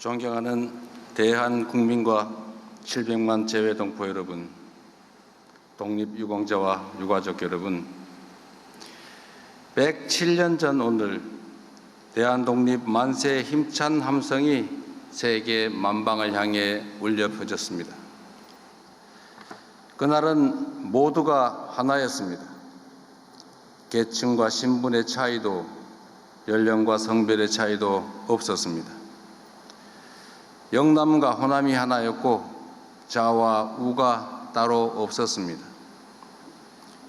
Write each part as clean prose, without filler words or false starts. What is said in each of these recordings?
존경하는 대한국민과 700만 재외동포 여러분, 독립유공자와 유가족 여러분, 107년 전 오늘 대한독립 만세의 힘찬 함성이 세계 만방을 향해 울려 퍼졌습니다. 그날은 모두가 하나였습니다. 계층과 신분의 차이도 연령과 성별의 차이도 없었습니다. 영남과 호남이 하나였고 좌와 우가 따로 없었습니다.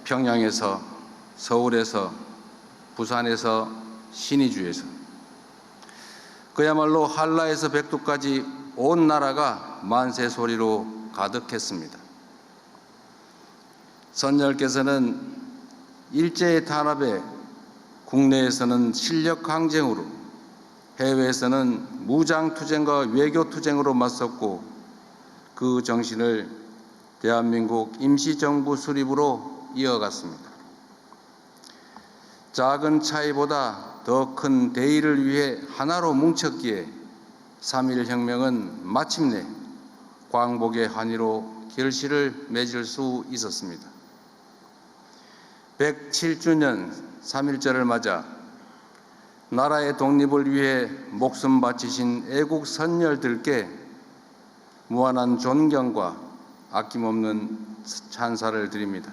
평양에서, 서울에서, 부산에서, 신의주에서, 그야말로 한라에서 백두까지 온 나라가 만세 소리로 가득했습니다. 선열께서는 일제의 탄압에 국내에서는 실력 강쟁으로, 해외에서는 무장투쟁과 외교투쟁으로 맞섰고 그 정신을 대한민국 임시정부 수립으로 이어갔습니다. 작은 차이보다 더 큰 대의를 위해 하나로 뭉쳤기에 3.1 혁명은 마침내 광복의 환희로 결실을 맺을 수 있었습니다. 107주년 3.1절을 맞아 나라의 독립을 위해 목숨 바치신 애국 선열들께 무한한 존경과 아낌없는 찬사를 드립니다.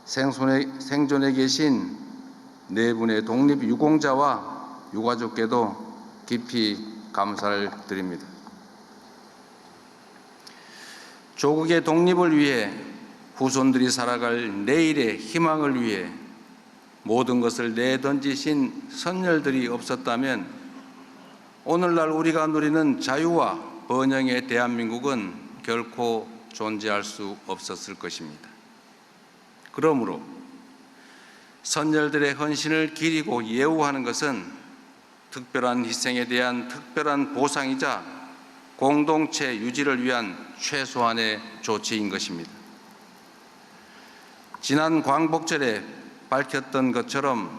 생존해 계신 네 분의 독립유공자와 유가족께도 깊이 감사를 드립니다. 조국의 독립을 위해 후손들이 살아갈 내일의 희망을 위해 모든 것을 내던지신 선열들이 없었다면 오늘날 우리가 누리는 자유와 번영의 대한민국은 결코 존재할 수 없었을 것입니다. 그러므로 선열들의 헌신을 기리고 예우하는 것은 특별한 희생에 대한 특별한 보상이자 공동체 유지를 위한 최소한의 조치인 것입니다. 지난 광복절에 밝혔던 것처럼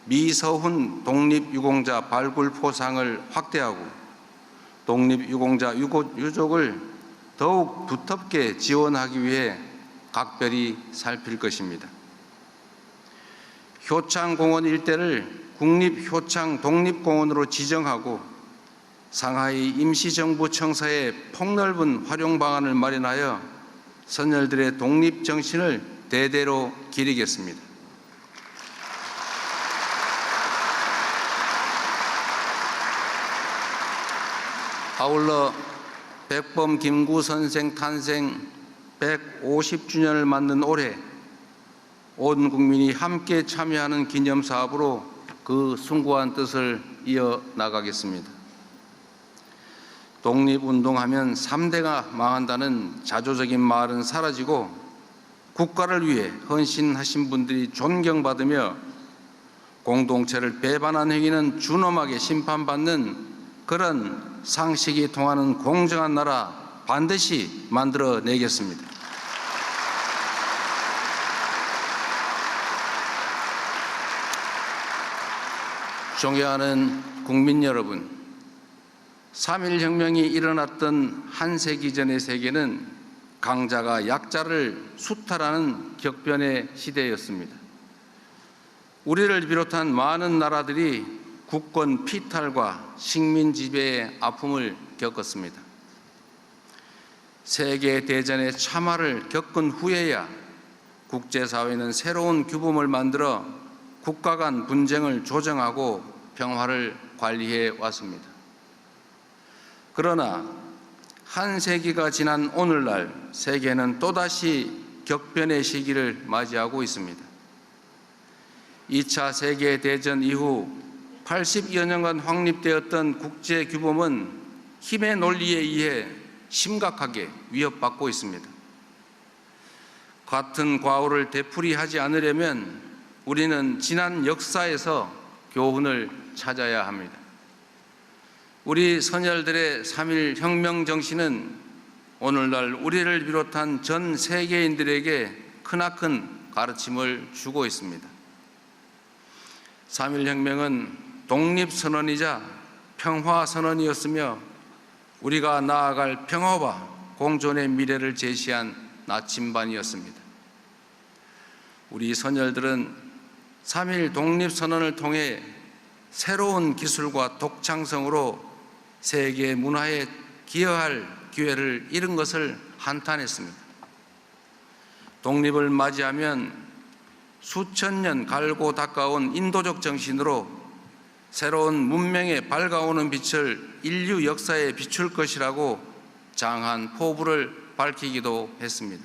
미서훈 독립유공자 발굴 포상을 확대하고 독립유공자 유족을 더욱 두텁게 지원하기 위해 각별히 살필 것입니다. 효창공원 일대를 국립효창 독립공원으로 지정하고 상하이 임시정부 청사에 폭넓은 활용 방안을 마련하여 선열들의 독립정신을 대대로 기리겠습니다. 아울러 백범 김구 선생 탄생 150주년을 맞는 올해 온 국민이 함께 참여하는 기념사업으로 그 숭고한 뜻을 이어나가겠습니다. 독립운동하면 3대가 망한다는 자조적인 말은 사라지고 국가를 위해 헌신하신 분들이 존경받으며 공동체를 배반한 행위는 준엄하게 심판받는 그런 상식이 통하는 공정한 나라 반드시 만들어내겠습니다. 존경하는 국민 여러분, 3.1 혁명이 일어났던 한 세기 전의 세계는 강자가 약자를 수탈하는 격변의 시대였습니다. 우리를 비롯한 많은 나라들이 국권 피탈과 식민 지배의 아픔을 겪었습니다. 세계 대전의 참화를 겪은 후에야 국제사회는 새로운 규범을 만들어 국가 간 분쟁을 조정하고 평화를 관리해 왔습니다. 그러나 한 세기가 지난 오늘날 세계는 또다시 격변의 시기를 맞이하고 있습니다. 2차 세계대전 이후 80여 년간 확립되었던 국제규범은 힘의 논리에 의해 심각하게 위협받고 있습니다. 같은 과오를 되풀이하지 않으려면 우리는 지난 역사에서 교훈을 찾아야 합니다. 우리 선열들의 3.1 혁명 정신은 오늘날 우리를 비롯한 전 세계인들에게 크나큰 가르침을 주고 있습니다. 3.1 혁명은 독립선언이자 평화선언이었으며 우리가 나아갈 평화와 공존의 미래를 제시한 나침반이었습니다. 우리 선열들은 3.1 독립선언을 통해 새로운 기술과 독창성으로 세계 문화에 기여할 기회를 잃은 것을 한탄했습니다. 독립을 맞이하면 수천 년 갈고 닦아온 인도적 정신으로 새로운 문명의 밝아오는 빛을 인류 역사에 비출 것이라고 장한 포부를 밝히기도 했습니다.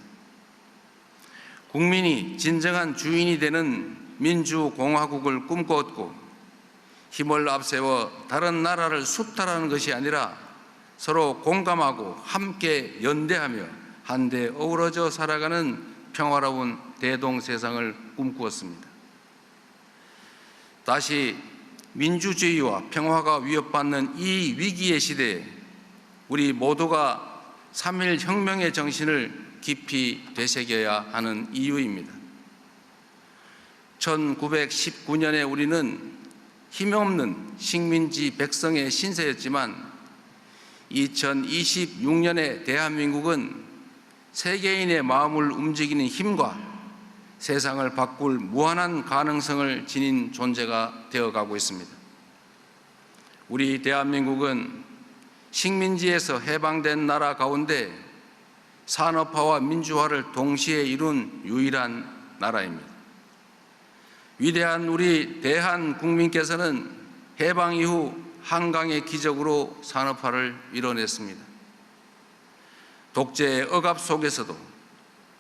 국민이 진정한 주인이 되는 민주공화국을 꿈꾸었고 힘을 앞세워 다른 나라를 수탈하는 것이 아니라 서로 공감하고 함께 연대하며 한데 어우러져 살아가는 평화로운 대동세상을 꿈꾸었습니다. 다시 민주주의와 평화가 위협받는 이 위기의 시대에 우리 모두가 3.1 혁명의 정신을 깊이 되새겨야 하는 이유입니다. 1919년에 우리는 힘없는 식민지 백성의 신세였지만 2026년의 대한민국은 세계인의 마음을 움직이는 힘과 세상을 바꿀 무한한 가능성을 지닌 존재가 되어가고 있습니다. 우리 대한민국은 식민지에서 해방된 나라 가운데 산업화와 민주화를 동시에 이룬 유일한 나라입니다. 위대한 우리 대한국민께서는 해방 이후 한강의 기적으로 산업화를 이뤄냈습니다. 독재의 억압 속에서도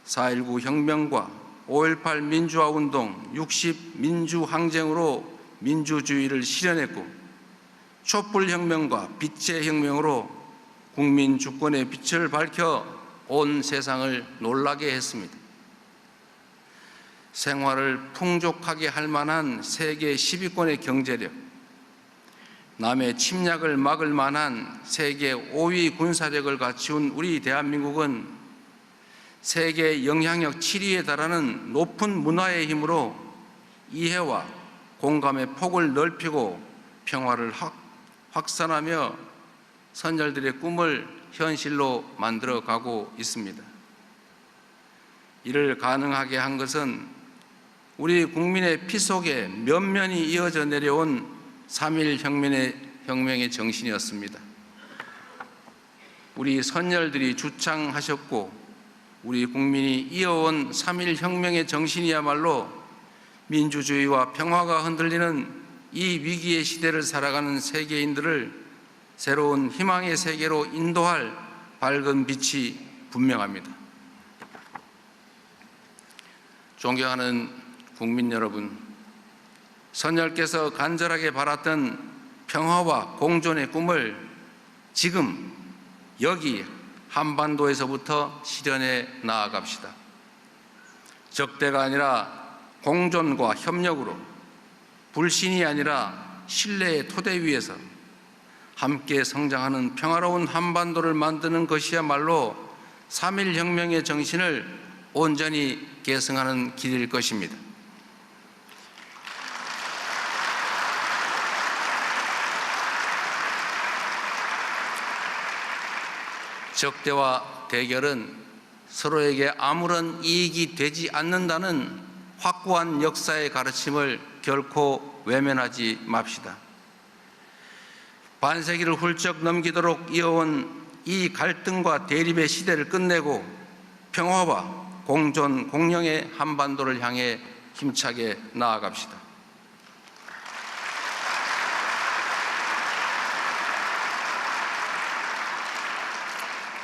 4.19 혁명과 5.18 민주화운동, 60 민주항쟁으로 민주주의를 실현했고 촛불혁명과 빛의 혁명으로 국민 주권의 빛을 밝혀 온 세상을 놀라게 했습니다. 생활을 풍족하게 할 만한 세계 10위권의 경제력, 남의 침략을 막을 만한 세계 5위 군사력을 갖춘 우리 대한민국은 세계 영향력 7위에 달하는 높은 문화의 힘으로 이해와 공감의 폭을 넓히고 평화를 확산하며 선열들의 꿈을 현실로 만들어가고 있습니다. 이를 가능하게 한 것은 우리 국민의 피 속에 면면이 이어져 내려온 3.1 혁명의 정신이었습니다. 우리 선열들이 주창하셨고 우리 국민이 이어온 3.1 혁명의 정신이야말로 민주주의와 평화가 흔들리는 이 위기의 시대를 살아가는 세계인들을 새로운 희망의 세계로 인도할 밝은 빛이 분명합니다. 존경하는 국민 여러분, 선열께서 간절하게 바랐던 평화와 공존의 꿈을 지금 여기 한반도에서부터 실현해 나아갑시다. 적대가 아니라 공존과 협력으로, 불신이 아니라 신뢰의 토대 위에서 함께 성장하는 평화로운 한반도를 만드는 것이야말로 3.1 혁명의 정신을 온전히 계승하는 길일 것입니다. 적대와 대결은 서로에게 아무런 이익이 되지 않는다는 확고한 역사의 가르침을 결코 외면하지 맙시다. 반세기를 훌쩍 넘기도록 이어온 이 갈등과 대립의 시대를 끝내고 평화와 공존, 공영의 한반도를 향해 힘차게 나아갑시다.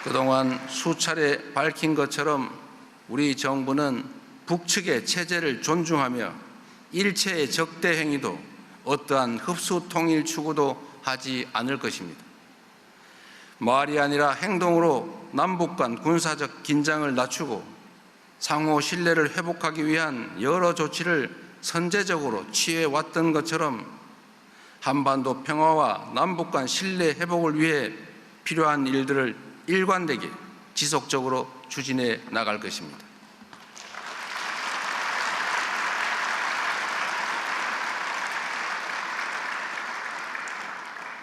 그동안 수차례 밝힌 것처럼 우리 정부는 북측의 체제를 존중하며 일체의 적대 행위도 어떠한 흡수 통일 추구도 하지 않을 것입니다. 말이 아니라 행동으로 남북 간 군사적 긴장을 낮추고 상호 신뢰를 회복하기 위한 여러 조치를 선제적으로 취해왔던 것처럼 한반도 평화와 남북 간 신뢰 회복을 위해 필요한 일들을 일관되게 지속적으로 추진해 나갈 것입니다.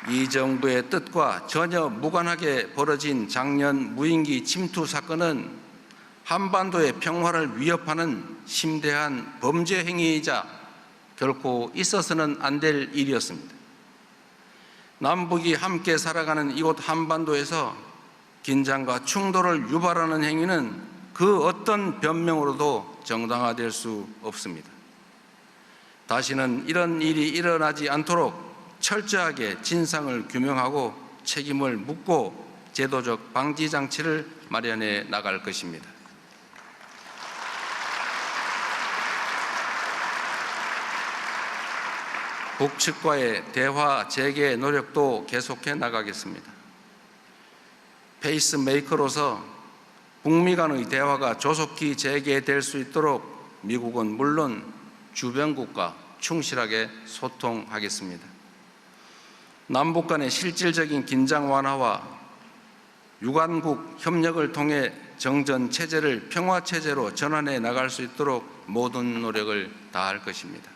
이 정부의 뜻과 전혀 무관하게 벌어진 작년 무인기 침투 사건은 한반도의 평화를 위협하는 심대한 범죄 행위이자 결코 있어서는 안 될 일이었습니다. 남북이 함께 살아가는 이곳 한반도에서 긴장과 충돌을 유발하는 행위는 그 어떤 변명으로도 정당화될 수 없습니다. 다시는 이런 일이 일어나지 않도록 철저하게 진상을 규명하고 책임을 묻고 제도적 방지 장치를 마련해 나갈 것입니다. 북측과의 대화 재개 노력도 계속해 나가겠습니다. 페이스메이커로서 북미 간의 대화가 조속히 재개될 수 있도록 미국은 물론 주변국과 충실하게 소통하겠습니다. 남북 간의 실질적인 긴장 완화와 유관국 협력을 통해 정전 체제를 평화 체제로 전환해 나갈 수 있도록 모든 노력을 다할 것입니다.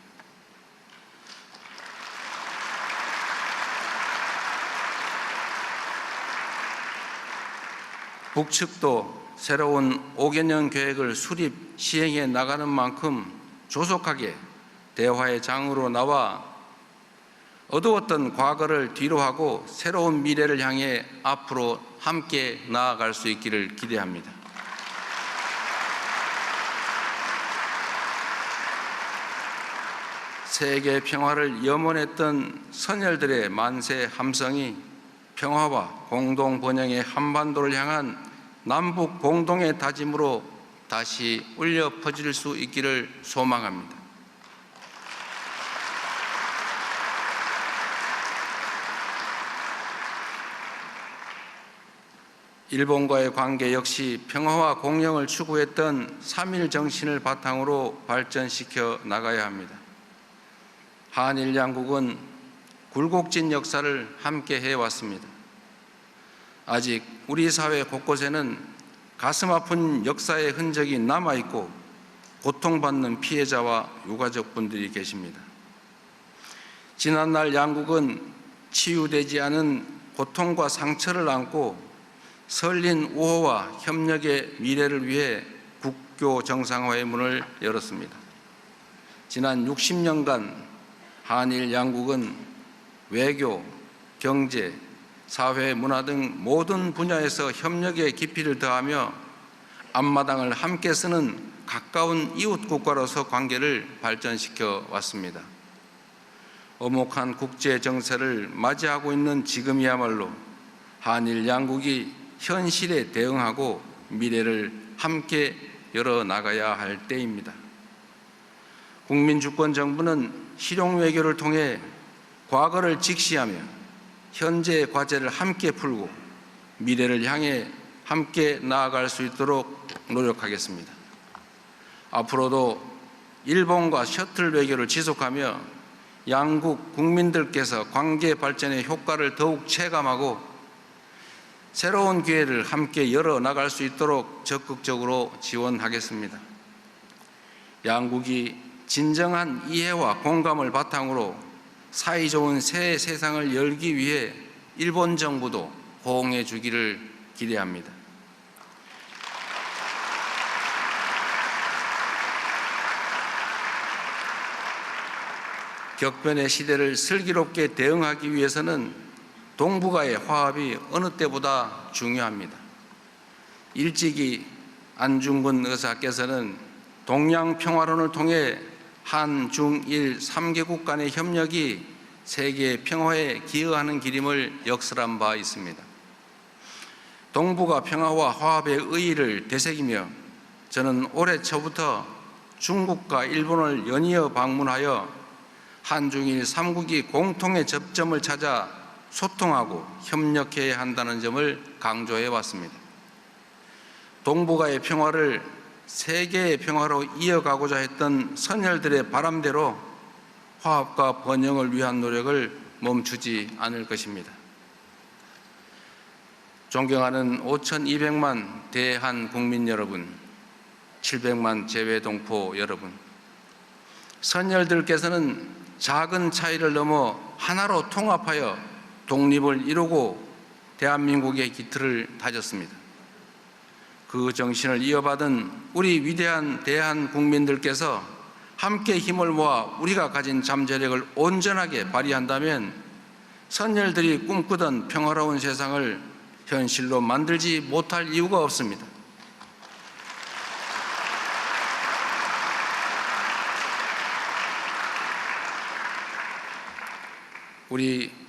북측도 새로운 5개년 계획을 수립 시행해 나가는 만큼 조속하게 대화의 장으로 나와 어두웠던 과거를 뒤로하고 새로운 미래를 향해 앞으로 함께 나아갈 수 있기를 기대합니다. 세계 평화를 염원했던 선열들의 만세 함성이 평화와 공동 번영의 한반도를 향한 남북 공동의 다짐으로 다시 울려 퍼질 수 있기를 소망합니다. 일본과의 관계 역시 평화와 공영을 추구했던 3.1 정신을 바탕으로 발전시켜 나가야 합니다. 한일 양국은 굴곡진 역사를 함께 해왔습니다. 아직 우리 사회 곳곳에는 가슴 아픈 역사의 흔적이 남아있고 고통받는 피해자와 유가족분들이 계십니다. 지난날 양국은 치유되지 않은 고통과 상처를 안고 설린 우호와 협력의 미래를 위해 국교 정상화의 문을 열었습니다. 지난 60년간 한일 양국은 외교, 경제, 사회, 문화 등 모든 분야에서 협력의 깊이를 더하며 앞마당을 함께 쓰는 가까운 이웃 국가로서 관계를 발전시켜 왔습니다. 엄혹한 국제 정세를 맞이하고 있는 지금이야말로 한일 양국이 현실에 대응하고 미래를 함께 열어나가야 할 때입니다. 국민주권정부는 실용 외교를 통해 과거를 직시하며 현재의 과제를 함께 풀고 미래를 향해 함께 나아갈 수 있도록 노력하겠습니다. 앞으로도 일본과 셔틀 외교를 지속하며 양국 국민들께서 관계 발전의 효과를 더욱 체감하고 새로운 기회를 함께 열어나갈 수 있도록 적극적으로 지원하겠습니다. 양국이 진정한 이해와 공감을 바탕으로 사이좋은 새 세상을 열기 위해 일본 정부도 호응해 주기를 기대합니다. 격변의 시대를 슬기롭게 대응하기 위해서는 동북아의 화합이 어느 때보다 중요합니다. 일찍이 안중근 의사께서는 동양 평화론을 통해 한, 중, 일 3개국 간의 협력이 세계 평화에 기여하는 길임을 역설한 바 있습니다. 동북아 평화와 화합의 의의를 되새기며 저는 올해 초부터 중국과 일본을 연이어 방문하여 한중일 3국이 공통의 접점을 찾아 소통하고 협력해야 한다는 점을 강조해 왔습니다. 동북아의 평화를 세계의 평화로 이어가고자 했던 선열들의 바람대로 화합과 번영을 위한 노력을 멈추지 않을 것입니다. 존경하는 5,200만 대한 국민 여러분, 700만 재외동포 여러분, 선열들께서는 작은 차이를 넘어 하나로 통합하여 독립을 이루고 대한민국의 기틀을 다졌습니다. 그 정신을 이어받은 우리 위대한 대한 국민들께서 함께 힘을 모아 우리가 가진 잠재력을 온전하게 발휘한다면 선열들이 꿈꾸던 평화로운 세상을 현실로 만들지 못할 이유가 없습니다. 우리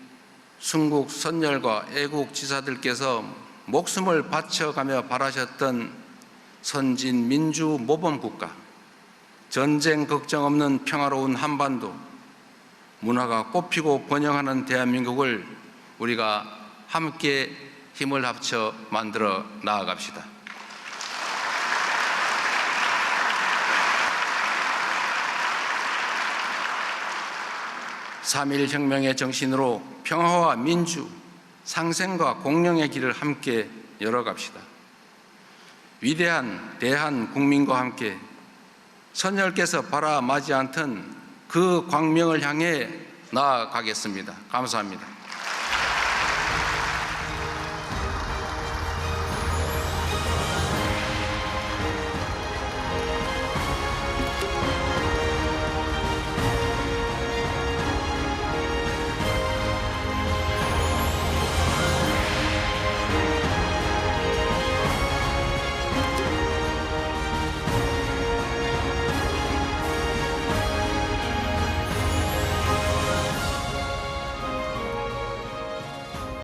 순국 선열과 애국 지사들께서 목숨을 바쳐가며 바라셨던 선진 민주 모범 국가, 전쟁 걱정 없는 평화로운 한반도, 문화가 꽃피고 번영하는 대한민국을 우리가 함께 힘을 합쳐 만들어 나아갑시다. '3.1혁명의 정신으로 평화와 민주, 상생과 공령의 길을 함께 열어갑시다. 위대한 대한 국민과 함께 선열께서 바라마지 않던 그 광명을 향해 나아가겠습니다. 감사합니다.